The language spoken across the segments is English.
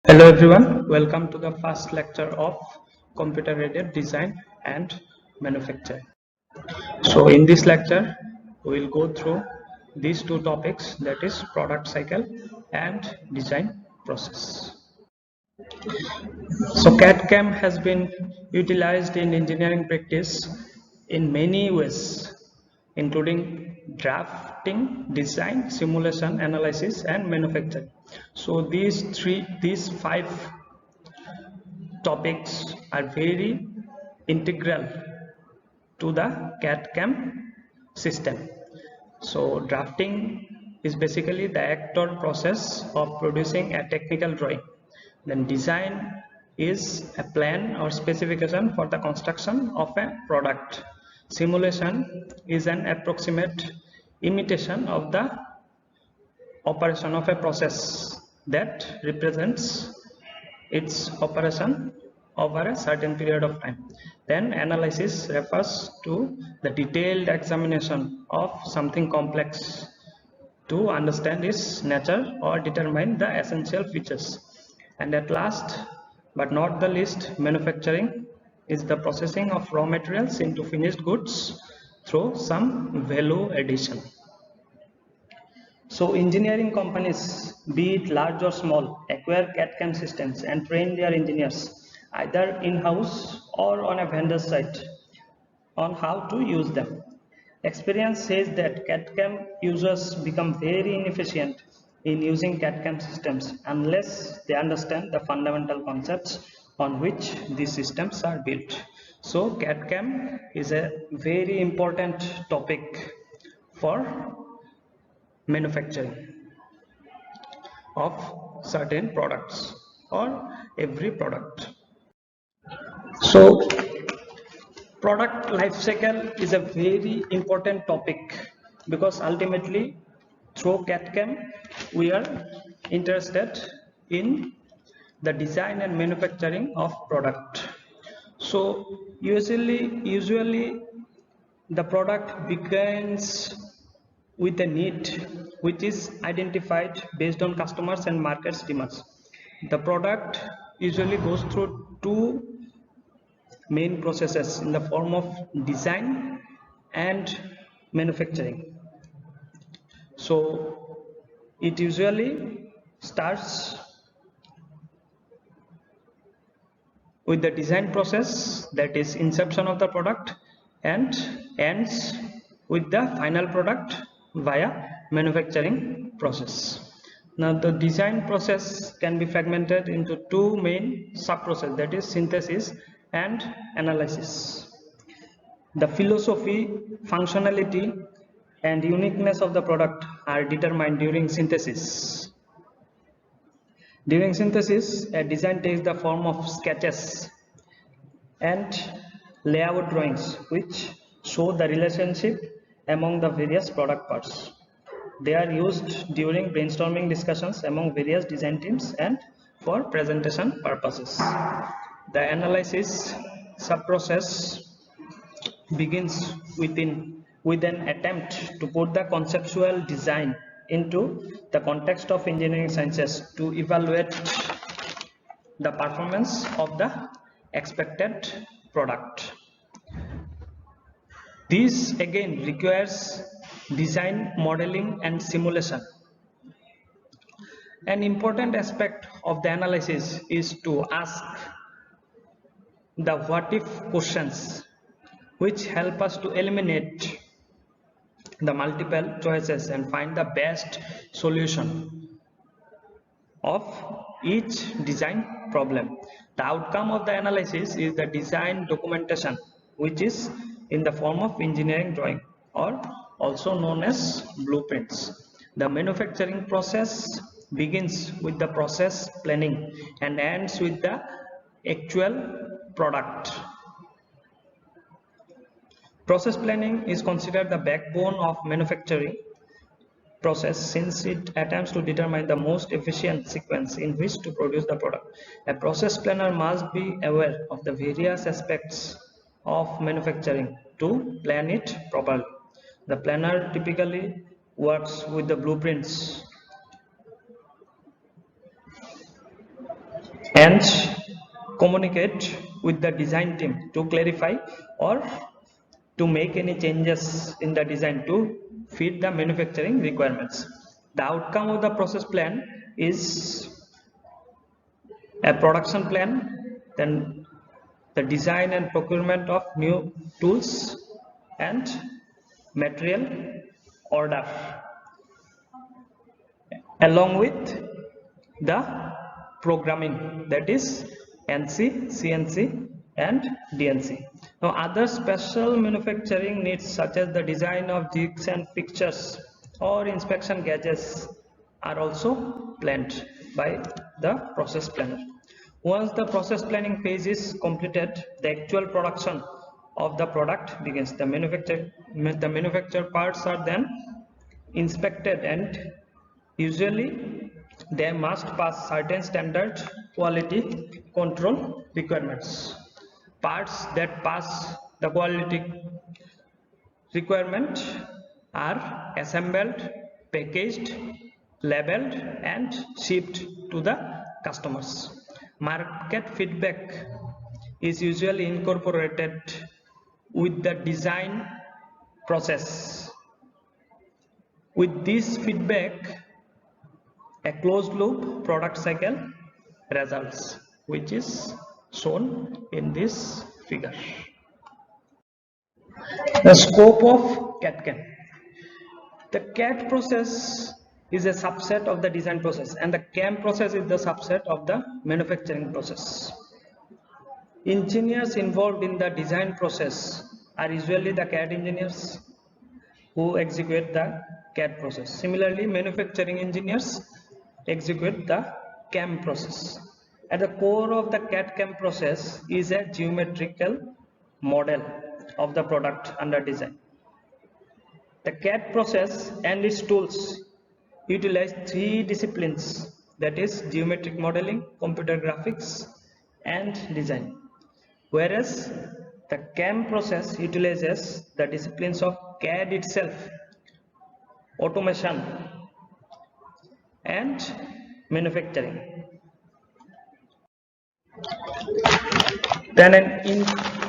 Hello everyone, welcome to the first lecture of computer aided design and manufacture. So in this lecture we will go through these two topics, that is product cycle and design process. So CAD/CAM has been utilized in engineering practice in many ways, including drafting, design, simulation, analysis, and manufacturing. So these five topics are very integral to the CAD/CAM system. So drafting is basically the act or process of producing a technical drawing. Then design is a plan or specification for the construction of a product. Simulation is an approximate imitation of the operation of a process that represents its operation over a certain period of time. Then analysis refers to the detailed examination of something complex to understand its nature or determine the essential features. And at last but not the least, manufacturing is the processing of raw materials into finished goods through some value addition. So engineering companies, be it large or small, acquire CAD/CAM systems and train their engineers either in-house or on a vendor site on how to use them. Experience says that CAD/CAM users become very inefficient in using CAD/CAM systems unless they understand the fundamental concepts on which these systems are built. So CAD/CAM is a very important topic for manufacturing of certain products or every product. So product life cycle is a very important topic because ultimately through CAD/CAM we are interested in the design and manufacturing of product. So usually the product begins with a need which is identified based on customers and markets demands. The product usually goes through two main processes in the form of design and manufacturing. So it usually starts with the design process, that is inception of the product, and ends with the final product via manufacturing process. Now the design process can be fragmented into two main sub processes, that is synthesis and analysis. The philosophy, functionality and uniqueness of the product are determined during synthesis. During synthesis, a design takes the form of sketches and layout drawings which show the relationship among the various product parts. They are used during brainstorming discussions among various design teams and for presentation purposes. The analysis sub-process begins with an attempt to put the conceptual design into the context of engineering sciences to evaluate the performance of the expected product. This again requires design, modeling and simulation. An important aspect of the analysis is to ask the what if questions which help us to eliminate the multiple choices and find the best solution of each design problem. The outcome of the analysis is the design documentation, which is in the form of engineering drawing or also known as blueprints. The manufacturing process begins with the process planning and ends with the actual product. Process planning is considered the backbone of manufacturing process since it attempts to determine the most efficient sequence in which to produce the product. A process planner must be aware of the various aspects of manufacturing to plan it properly. The planner typically works with the blueprints and communicate with the design team to clarify or to make any changes in the design to fit the manufacturing requirements. The outcome of the process plan is a production plan, then the design and procurement of new tools and material order, along with the programming, that is NC, CNC and DNC. Now other special manufacturing needs such as the design of jigs and fixtures or inspection gauges are also planned by the process planner. Once the process planning phase is completed, the actual production of the product begins. The manufactured parts are then inspected and usually they must pass certain standard quality control requirements. Parts that pass the quality requirement are assembled, packaged, labeled and shipped to the customers. Market feedback is usually incorporated with the design process. With this feedback, a closed loop product cycle results, which is shown in this figure. The scope of CAD/CAM. The CAD process is a subset of the design process and the CAM process is the subset of the manufacturing process. Engineers involved in the design process are usually the CAD engineers who execute the CAD process. Similarly, manufacturing engineers execute the CAM process. At the core of the CAD/CAM process is a geometrical model of the product under design. The CAD process and its tools utilize three disciplines, that is geometric modeling, computer graphics and design, whereas the CAM process utilizes the disciplines of CAD itself, automation and manufacturing. Then an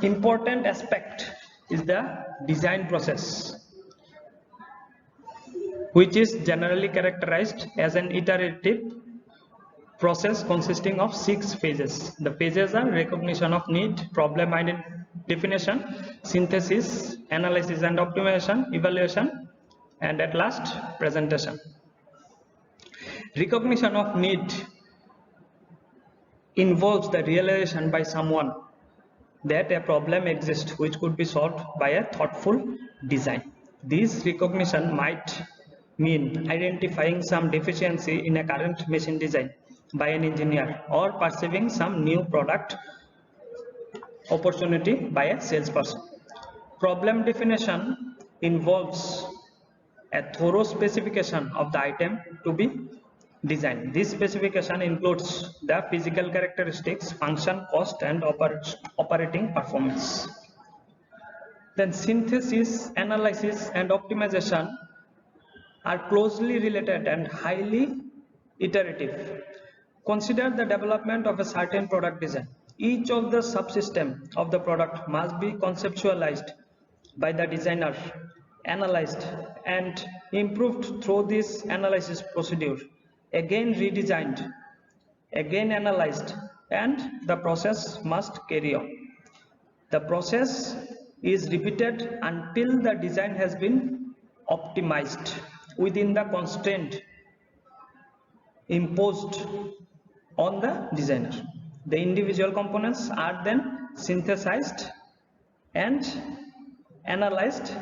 important aspect is the design process, which is generally characterized as an iterative process consisting of 6 phases. The phases are recognition of need, problem definition, synthesis, analysis and optimization, evaluation, and at last presentation. Recognition of need involves the realization by someone that a problem exists which could be solved by a thoughtful design. This recognition might mean identifying some deficiency in a current machine design by an engineer or perceiving some new product opportunity by a salesperson. Problem definition involves a thorough specification of the item to be designed. This specification includes the physical characteristics, function, cost and operating performance. Then synthesis, analysis and optimization are closely related and highly iterative. Consider the development of a certain product design. Each of the subsystems of the product must be conceptualized by the designer, analyzed and improved through this analysis procedure, again redesigned, again analyzed, and the process must carry on. The process is repeated until the design has been optimized within the constraint imposed on the designer. The individual components are then synthesized and analyzed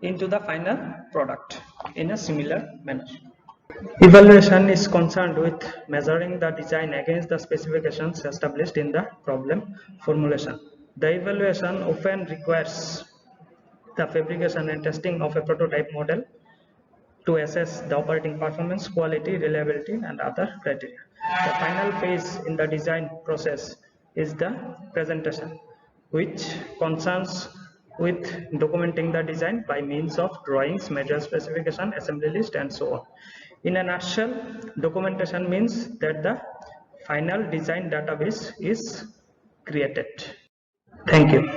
into the final product in a similar manner. Evaluation is concerned with measuring the design against the specifications established in the problem formulation. The evaluation often requires the fabrication and testing of a prototype model to assess the operating performance, quality, reliability and other criteria. The final phase in the design process is the presentation, which concerns with documenting the design by means of drawings, measure specification, assembly list and so on. In a nutshell, documentation means that the final design database is created. Thank you.